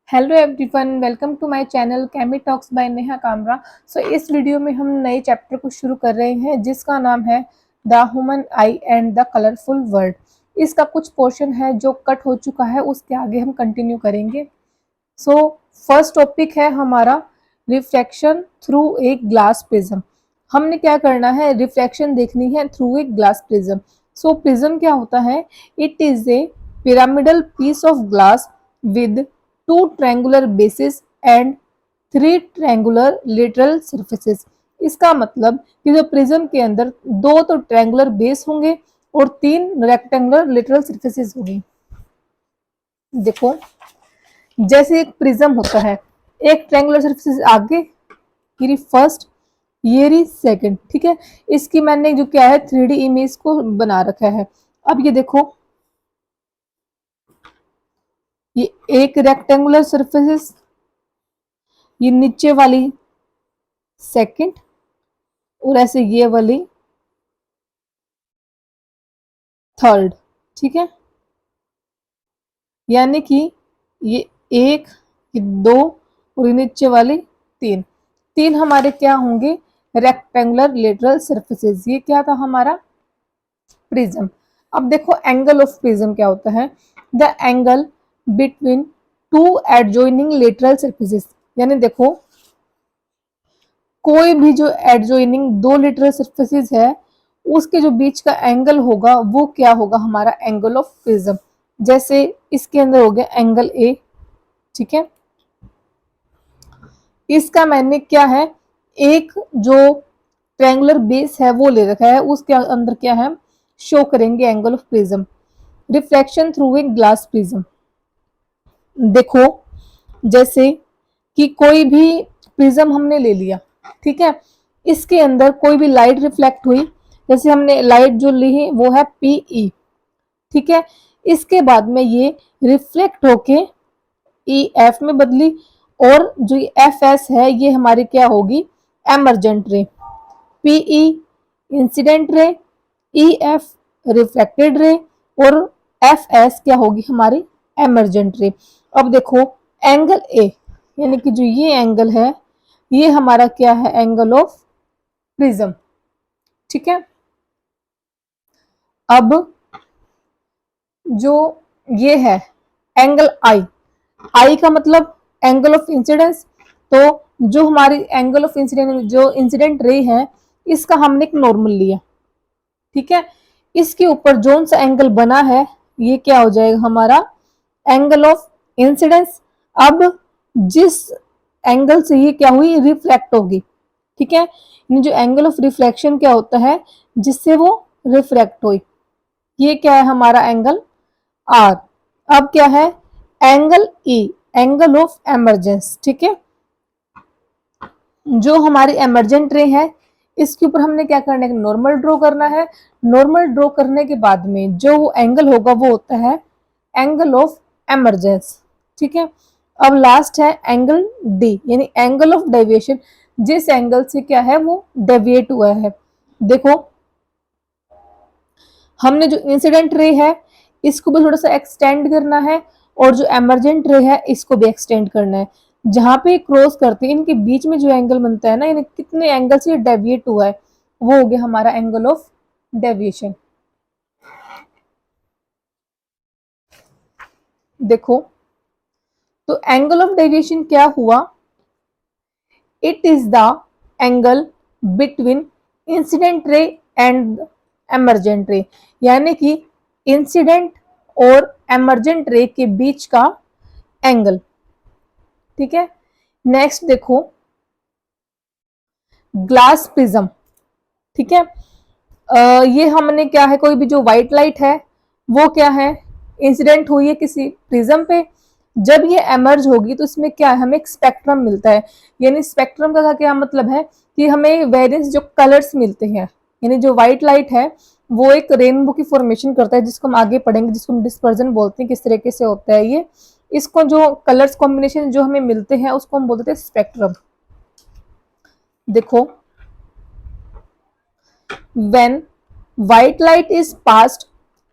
Hello everyone, welcome to my channel Chemi Talks by Neha Kamra. इस video में हम नए चैप्टर को शुरू कर रहे हैं जिसका नाम है the human I and the colourful world. इसका कुछ पोर्शन है जो कट हो चुका है, उसके आगे हम कंटिन्यू करेंगे। फर्स्ट टॉपिक है हमारा reflection through a glass prism. हमने क्या करना है, रिफ्लेक्शन देखनी है through a glass prism. Prism क्या होता है? It is a pyramidal piece of glass with two triangular bases and three triangular lateral surfaces. इसका मतलब कि जो प्रिज्म के अंदर दो तो ट्रायंगुलर बेस होंगे और तीन रेक्टेंगुलर लेटरल सरफेसेस होंगी। देखो, जैसे एक प्रिज्म होता है, एक ट्रायंगुलर सरफेस आगे, ये रही फर्स्ट, ये रही सेकंड। ठीक है, इसकी मैंने जो क्या है 3D इमेज को बना रखा है। अब ये देखो, ये एक रेक्टेंगुलर सरफेसेस, ये नीचे वाली सेकंड, और ऐसे ये वाली थर्ड। ठीक है, यानी कि ये एक, ये दो और ये नीचे वाली तीन। तीन हमारे क्या होंगे? Rectangular lateral surfaces. ये क्या था हमारा? प्रिज्म। अब देखो एंगल ऑफ प्रिज्म क्या होता है? The angle between two adjoining lateral surfaces. यानी देखो, कोई भी जो एडजॉइनिंग दो लेटरल सरफेसेस है उसके जो बीच का एंगल होगा वो क्या होगा? हमारा एंगल ऑफ प्रिज्म। जैसे इसके अंदर हो गया एंगल ए। ठीक है, इसका मैंने क्या है, एक जो ट्रायंगुलर बेस है वो ले रखा है, उसके अंदर क्या है, शो करेंगे angle of prism. Reflection through a glass prism. देखो, जैसे कि कोई भी प्रिज्म हमने ले लिया, ठीक है, इसके अंदर कोई भी लाइट रिफ्लेक्ट हुई, जैसे हमने लाइट जो ली है वो है पीई। ठीक है, इसके बाद में ये रिफ्लेक्ट होके ई एफ में बदली, और जो एफ एस है ये हमारी क्या होगी? एमरजेंट रे। PE incident ray, E F reflected ray, और एफ एस क्या होगी? हमारी एमरजेंट रे। अब देखो, एंगल ए यानी कि जो ये एंगल है ये हमारा क्या है? Angle of prism. ठीक है, अब जो ये है एंगल आई, आई का मतलब एंगल ऑफ इंसिडेंस। तो जो हमारी एंगल ऑफ इंसिडेंट, जो इंसिडेंट रे है, इसका हमने एक नॉर्मल लिया। ठीक है, इसके ऊपर जोन सा एंगल बना है ये क्या हो जाएगा? हमारा एंगल ऑफ इंसिडेंस। अब जिस एंगल से ये क्या हुई? रिफ्लेक्ट होगी। ठीक है, जो एंगल ऑफ रिफ्लेक्शन क्या होता है? जिससे वो रिफ्लेक्ट हुई, ये क्या है? हमारा एंगल आर। अब क्या है? Angle E, angle of emergence. ठीक है, जो हमारी एमरजेंट रे है इसके ऊपर हमने क्या करना है? नॉर्मल ड्रॉ करना है। नॉर्मल ड्रॉ करने के बाद में जो एंगल होगा वो होता है एंगल ऑफ एमरजेंस। ठीक है, अब लास्ट है एंगल डी, यानी एंगल ऑफ डेविएशन, जिस एंगल से क्या है वो डेविएट हुआ है। देखो, हमने जो इंसिडेंट रे है इसको भी थोड़ा सा एक्सटेंड करना है, और जो एमरजेंट रे है इसको भी एक्सटेंड करना है। जहां पे क्रॉस करते हैं इनके बीच में जो एंगल बनता है ना, यानी कितने एंगल से डेविएट हुआ है, वो हो गया हमारा एंगल ऑफ डेविएशन। देखो, तो एंगल ऑफ डेविएशन क्या हुआ? It is the angle between incident ray and emergent रे, यानी कि इंसिडेंट और एमरजेंट रे के बीच का एंगल। ठीक है, नेक्स्ट देखो, ग्लास प्रिज्म। ठीक है, ये हमने क्या है, कोई भी जो व्हाइट लाइट है वो क्या है? इंसिडेंट हुई है किसी प्रिज्म पे। जब ये एमर्ज होगी तो इसमें क्या है? हमें एक स्पेक्ट्रम मिलता है। यानी स्पेक्ट्रम का क्या मतलब है कि हमें वेरियस जो कलर्स मिलते हैं, यानी जो व्हाइट लाइट है वो एक रेनबो की फॉर्मेशन करता है, जिसको हम आगे पढ़ेंगे, जिसको हम डिस्पर्जन बोलते हैं, किस तरीके से होता है ये। इसको जो कलर्स कॉम्बिनेशन जो हमें मिलते हैं उसको हम बोलते हैं स्पेक्ट्रम। देखो, when white light is passed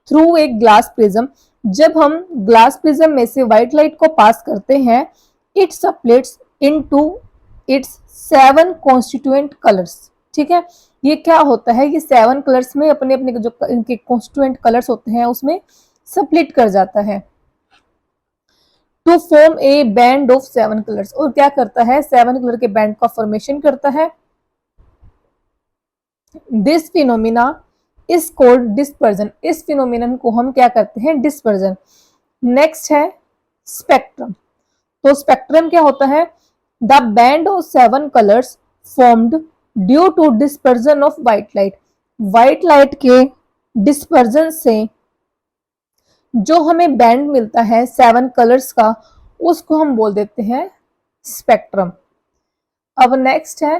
through a glass prism, जब हम ग्लास प्रिज्म में से व्हाइट लाइट को पास करते हैं, it splits into its 7 constituent colours. ठीक है, ये क्या होता है, ये 7 कलर्स में अपने अपने जो इनके कॉन्स्टिट्यूएंट कलर्स होते हैं उसमें सप्लिट कर जाता है to form a band of 7 colours. और क्या करता है, 7 कलर के बैंड का फॉर्मेशन करता है। This phenomena is called dispersion. इस फिनोमिनन को हम क्या करते हैं, डिस्पर्जन। नेक्स्ट है स्पेक्ट्रम। तो स्पेक्ट्रम क्या होता है, the band of 7 colours formed due to dispersion of white light. White light के डिस्पर्जन से जो हमें बैंड मिलता है 7 कलर्स का, उसको हम बोल देते हैं स्पेक्ट्रम। अब नेक्स्ट है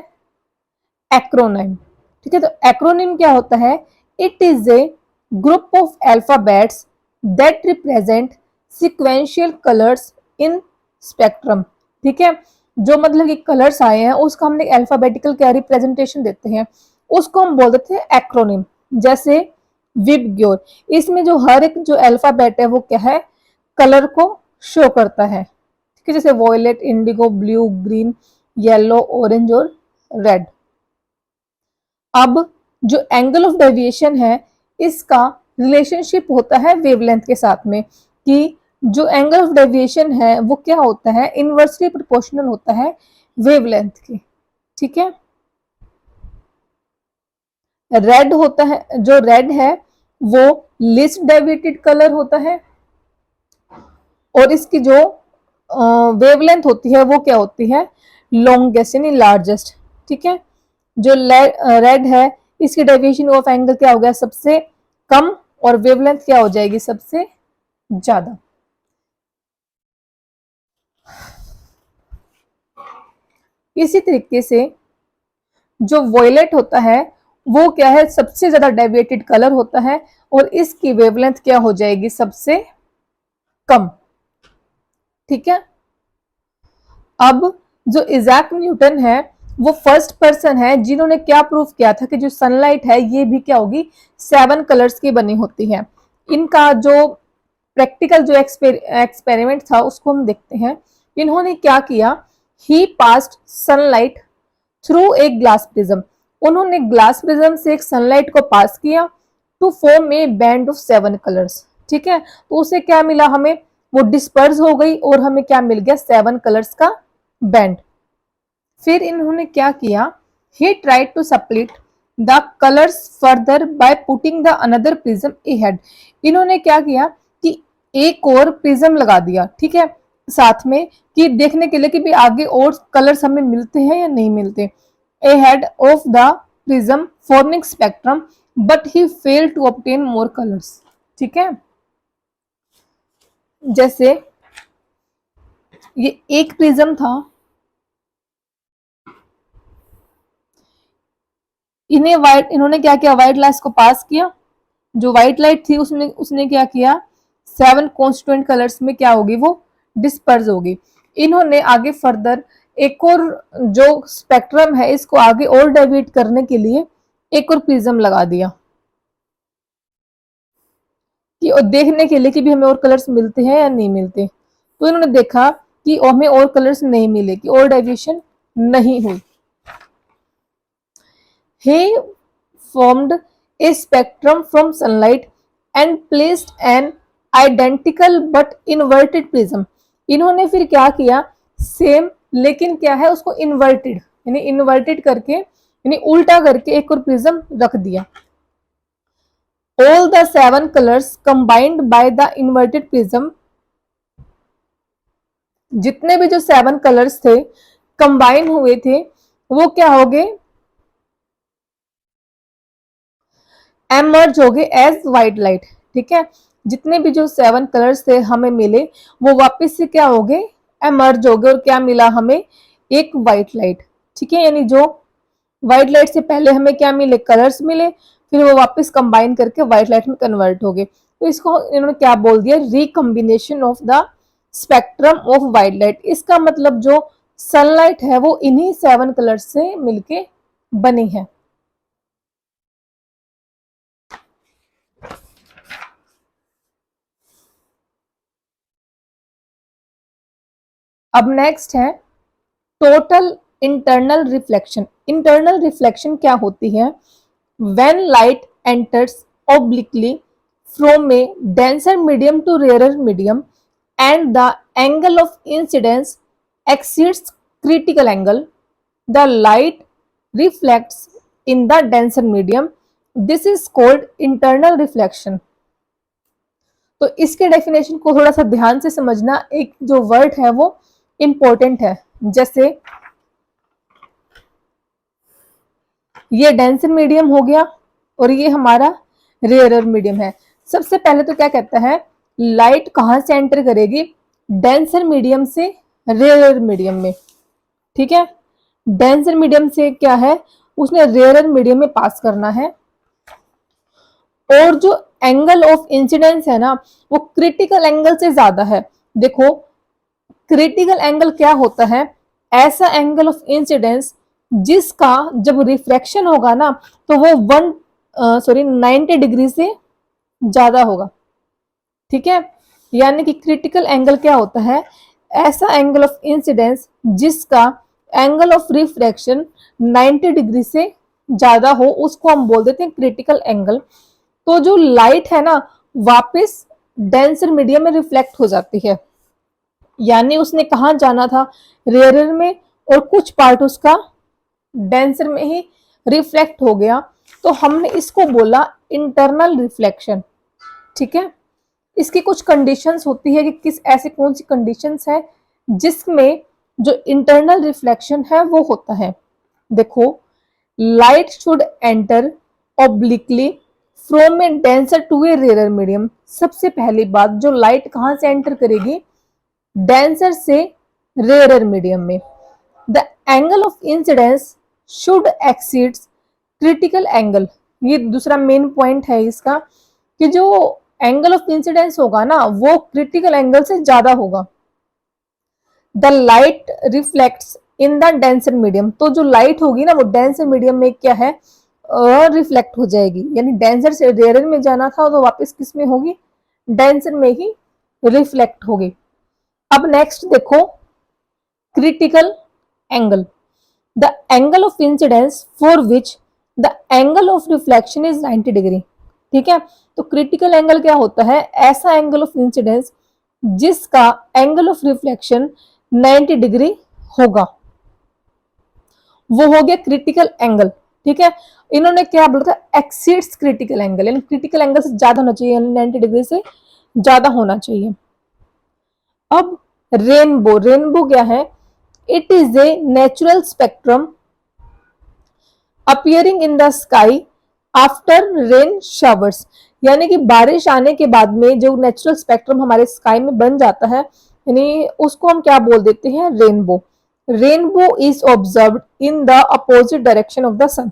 एक्रोनिम। ठीक है, तो एक्रोनिम क्या होता है, it is A group of alphabets that represent sequential colours in spectrum. ठीक है, जो मतलब कि कलर्स आए हैं उसका हमने अल्फाबेटिकल क्या रिप्रेजेंटेशन देते हैं, उसको हम बोल देते हैं एक्रोनिम। जैसे विबग्योर, इसमें जो हर एक जो अल्फाबेट है वो क्या है, कलर को शो करता है। ठीक है, जैसे violet, indigo, blue, green, yellow, orange और रेड। अब जो एंगल ऑफ डेविएशन है, इसका रिलेशनशिप होता है वेवलेंथ के साथ में, कि जो एंगल ऑफ डेविएशन है वो क्या होता है, इनवर्सली प्रोपोर्शनल होता है वेवलेंथ के। ठीक है, रेड होता है, जो रेड है वो लीस्ट डेविएटेड कलर होता है, और इसकी जो वेवलेंथ होती है वो क्या होती है, लॉन्गेस्ट यानी लार्जेस्ट। ठीक है, जो रेड है इसकी डेविएशन ऑफ एंगल क्या हो गया, सबसे कम, और वेवलेंथ क्या हो जाएगी, सबसे ज्यादा। इसी तरीके से जो वॉयलेट होता है वो क्या है, सबसे ज्यादा डेविएटेड कलर होता है, और इसकी वेवलेंथ क्या हो जाएगी, सबसे कम। ठीक है, अब जो इजैक न्यूटन है वो फर्स्ट पर्सन है जिन्होंने क्या प्रूव किया था कि जो सनलाइट है ये भी क्या होगी, 7 कलर्स की बनी होती है। इनका जो प्रैक्टिकल जो एक्सपेरिमेंट था उसको हम देखते हैं। इन्होंने क्या किया, he passed sunlight through a glass prism. उन्होंने ग्लास प्रिज्म से एक सनलाइट को पास किया to form a band of 7 colours. ठीक है, तो उसे क्या मिला हमें, वो डिस्पर्स हो गई और हमें क्या मिल गया, 7 कलर्स का बैंड। फिर इन्होंने क्या किया, he tried to split the colours further by putting the another prism ahead. इन्होंने क्या किया कि एक और प्रिज्म लगा दिया, ठीक है, साथ में, कि देखने के लिए कि भी आगे और कलर्स हमें मिलते हैं या नहीं मिलते। Ahead of the prism forming spectrum but he failed to obtain more colours. ठीक है, जैसे ये एक प्रिज्म था, इन्होंने क्या किया, व्हाइट लाइट को पास किया, जो व्हाइट लाइट थी उसने क्या किया, 7 कॉन्स्टिट्यूएंट कलर्स में क्या होगी, वो डिस्पर्स होगी। इन्होंने आगे फर्दर एक और जो स्पेक्ट्रम है इसको आगे और डेविएट करने के लिए एक और प्रिज्म लगा दिया, कि और देखने के लिए कि भी हमें और कलर्स मिलते हैं या नहीं मिलते। तो इन्होंने देखा कि हमें और कलर्स नहीं मिले, कि और डेविएशन नहीं हुई। He formed a spectrum from sunlight and placed an identical but inverted prism। इन्होंने फिर क्या किया, सेम लेकिन क्या है उसको इन्वर्टेड, यानी इन्वर्टेड करके यानी उल्टा करके एक और प्रिज्म रख दिया। All the 7 colors combined by the inverted prism, जितने भी जो 7 कलर्स थे कंबाइन हुए थे वो क्या हो गए, एमर्ज हो गए एज व्हाइट लाइट। ठीक है, जितने भी जो 7 कलर्स थे हमें मिले वो वापस से क्या हो गए, एमर्ज हो गए, और क्या मिला हमें, एक व्हाइट लाइट। ठीक है, यानी जो व्हाइट लाइट से पहले हमें क्या मिले, कलर्स मिले, फिर वो वापस कंबाइन करके व्हाइट लाइट में कन्वर्ट हो गए। तो इसको इन्होंने क्या बोल दिया, recombination of the spectrum of white light. इसका मतलब जो सनलाइट है वो इन्हीं 7 कलर्स से मिलके बनी है। अब नेक्स्ट है total internal reflection. Internal reflection क्या होती है? When light enters obliquely from a denser medium to rarer medium and the angle of incidence exceeds critical angle, the light reflects in the denser medium. This is called internal reflection. तो इसके definition को थोड़ा सा ध्यान से समझना, एक जो वर्ड है वो इंपॉर्टेंट है। जैसे ये डेंसर मीडियम हो गया और ये हमारा रेयरर मीडियम है। सबसे पहले तो क्या कहता है, लाइट कहां से एंटर करेगी? डेंसर मीडियम से रेयरर मीडियम में, ठीक है। डेंसर मीडियम से क्या है, उसने रेयरर मीडियम में पास करना है। और जो एंगल ऑफ इंसिडेंस है ना, वो क्रिटिकल एंगल से ज्यादा है। देखो क्रिटिकल एंगल क्या होता है? ऐसा एंगल ऑफ इंसिडेंस जिसका जब रिफ्रैक्शन होगा ना तो वो 90 डिग्री से ज्यादा होगा, ठीक है। यानी कि क्रिटिकल एंगल क्या होता है? ऐसा एंगल ऑफ इंसिडेंस जिसका एंगल ऑफ रिफ्रैक्शन 90 डिग्री से ज्यादा हो, उसको हम बोल देते हैं क्रिटिकल एंगल। तो जो लाइट है ना वापस डेंसर मीडियम में रिफ्लेक्ट हो जाती है। यानी उसने कहाँ जाना था? रेयरर में, और कुछ पार्ट उसका डेंसर में ही रिफ्लेक्ट हो गया। तो हमने इसको बोला इंटरनल रिफ्लेक्शन, ठीक है। इसकी कुछ कंडीशंस होती है कि किस ऐसे कौन सी कंडीशंस है जिसमें जो इंटरनल रिफ्लेक्शन है वो होता है। देखो, light should enter obliquely from a denser to a rarer medium. सबसे पहली बात, जो लाइट कहां से एंटर करेगी? डेंसर से रेयर मीडियम में। The angle of incidence should exceeds critical angle. ये दूसरा मेन पॉइंट है इसका कि जो एंगल ऑफ इंसिडेंस होगा ना वो क्रिटिकल एंगल से ज्यादा होगा। The light reflects in the denser medium. तो जो लाइट होगी ना वो डेंसर मीडियम में क्या है? रिफ्लेक्ट हो जाएगी। यानी डेंसर से रेयर में जाना था तो वापस किस में होगी? डेंसर में ही रिफ्लेक्ट होगी। अब नेक्स्ट देखो, critical angle. The angle of incidence for which the angle of reflection is 90 degree, ठीक है। तो क्रिटिकल एंगल क्या होता है? ऐसा एंगल ऑफ इंसिडेंस जिसका एंगल ऑफ रिफ्लेक्शन 90 डिग्री होगा, वो हो गया क्रिटिकल एंगल, ठीक है। इन्होंने क्या बोला था? एक्सीड्स क्रिटिकल एंगल, यानी क्रिटिकल एंगल से ज्यादा होना चाहिए, यानी 90 डिग्री से ज्यादा होना चाहिए। अब रेनबो। रेनबो क्या है? It is a natural spectrum appearing in the sky after rain showers. यानी कि बारिश आने के बाद में जो नेचुरल स्पेक्ट्रम हमारे स्काई में बन जाता है, यानी उसको हम क्या बोल देते हैं? Rainbow. Rainbow is observed in the opposite direction of the sun.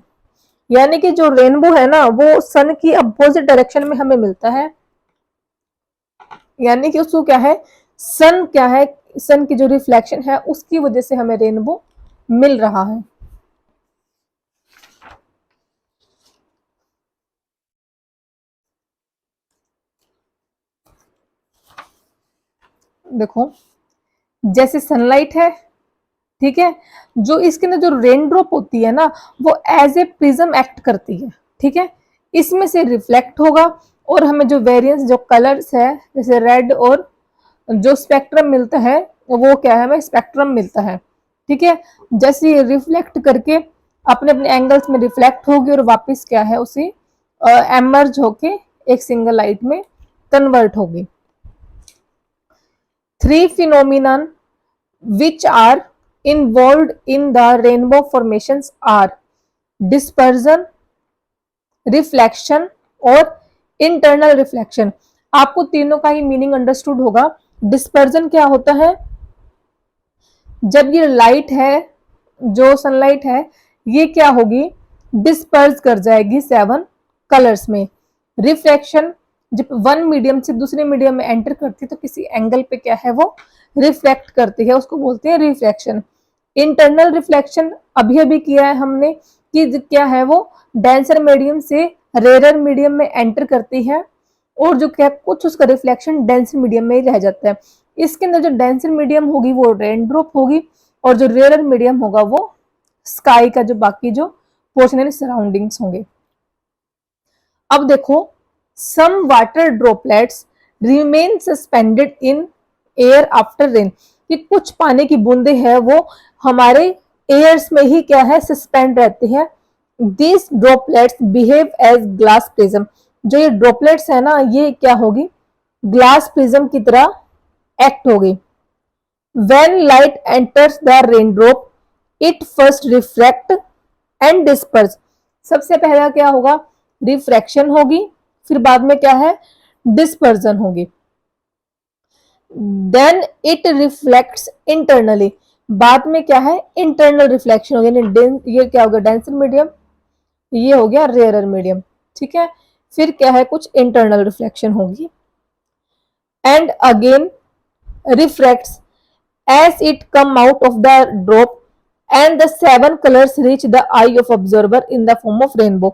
यानी कि जो रेनबो है ना वो सन की अपोजिट डायरेक्शन में हमें मिलता है। यानी कि उसको क्या है? सन क्या है? सन की जो रिफ्लेक्शन है उसकी वजह से हमें रेनबो मिल रहा है। देखो, जैसे सनलाइट है, ठीक है, जो इसके अंदर जो रेन ड्रॉप होती है ना वो एज ए प्रिज्म एक्ट करती है, ठीक है। इसमें से रिफ्लेक्ट होगा और हमें जो वेरिएंस जो कलर्स है जैसे रेड और जो स्पेक्ट्रम मिलता है वो क्या है? हमें स्पेक्ट्रम मिलता है, ठीक है। जैसे ये रिफ्लेक्ट करके अपने अपने एंगल्स में रिफ्लेक्ट होगी और वापस क्या है उसे एमर्ज होके एक सिंगल लाइट में कन्वर्ट होगी। Three phenomena which are involved in the rainbow formations are dispersion, reflection और internal reflection। आपको तीनों का ही मीनिंग अंडरस्टूड होगा। डिस्पर्जन क्या होता है? जब ये लाइट है, जो सनलाइट है, ये क्या होगी? डिस्पर्स कर जाएगी 7 कलर्स में। रिफ्लेक्शन, जब वन मीडियम से दूसरे मीडियम में एंटर करती है तो किसी एंगल पे क्या है? वो रिफ्लेक्ट करती है, उसको बोलते हैं रिफ्लेक्शन। इंटरनल रिफ्लेक्शन अभी अभी किया है हमने कि क्या है? वो डेंसर मीडियम से रेयर मीडियम में एंटर करती है और जो क्या कुछ उसका रिफ्लेक्शन डेंसर मीडियम में ही रह जाता है। इसके अंदर जो डेंसर मीडियम होगी वो रेन ड्रॉप होगी, और जो रेयर मीडियम होगा वो स्काई का जो बाकी जो पोर्शन है सराउंडिंग्स होंगे। अब देखो, some water droplets remain suspended in air after rain, कि कुछ पानी की बूंदे हैं वो हमारे एयर्स में ही क्या है सस्पेंड रहते हैं। This droplets behave as glass prism, जो ये ड्रॉपलेट्स है ना ये क्या होगी ग्लास प्रिज्म की तरह एक्ट होगी। When light enters the rain drop it first refract and disperse, सबसे पहला क्या होगा रिफ्रैक्शन होगी, फिर बाद में क्या है डिस्पर्जन होगी। देन इट रिफ्लेक्ट्स इंटरनली, बाद में क्या है इंटरनल रिफ्लेक्शन होगी, ये क्या होगा डेंसर मीडियम, ये हो गया रेयरर मीडियम, ठीक है। फिर क्या है कुछ इंटरनल रिफ्लेक्शन होगी, and again refracts as it come out of the drop and the seven colors reach the eye of observer in the form of rainbow,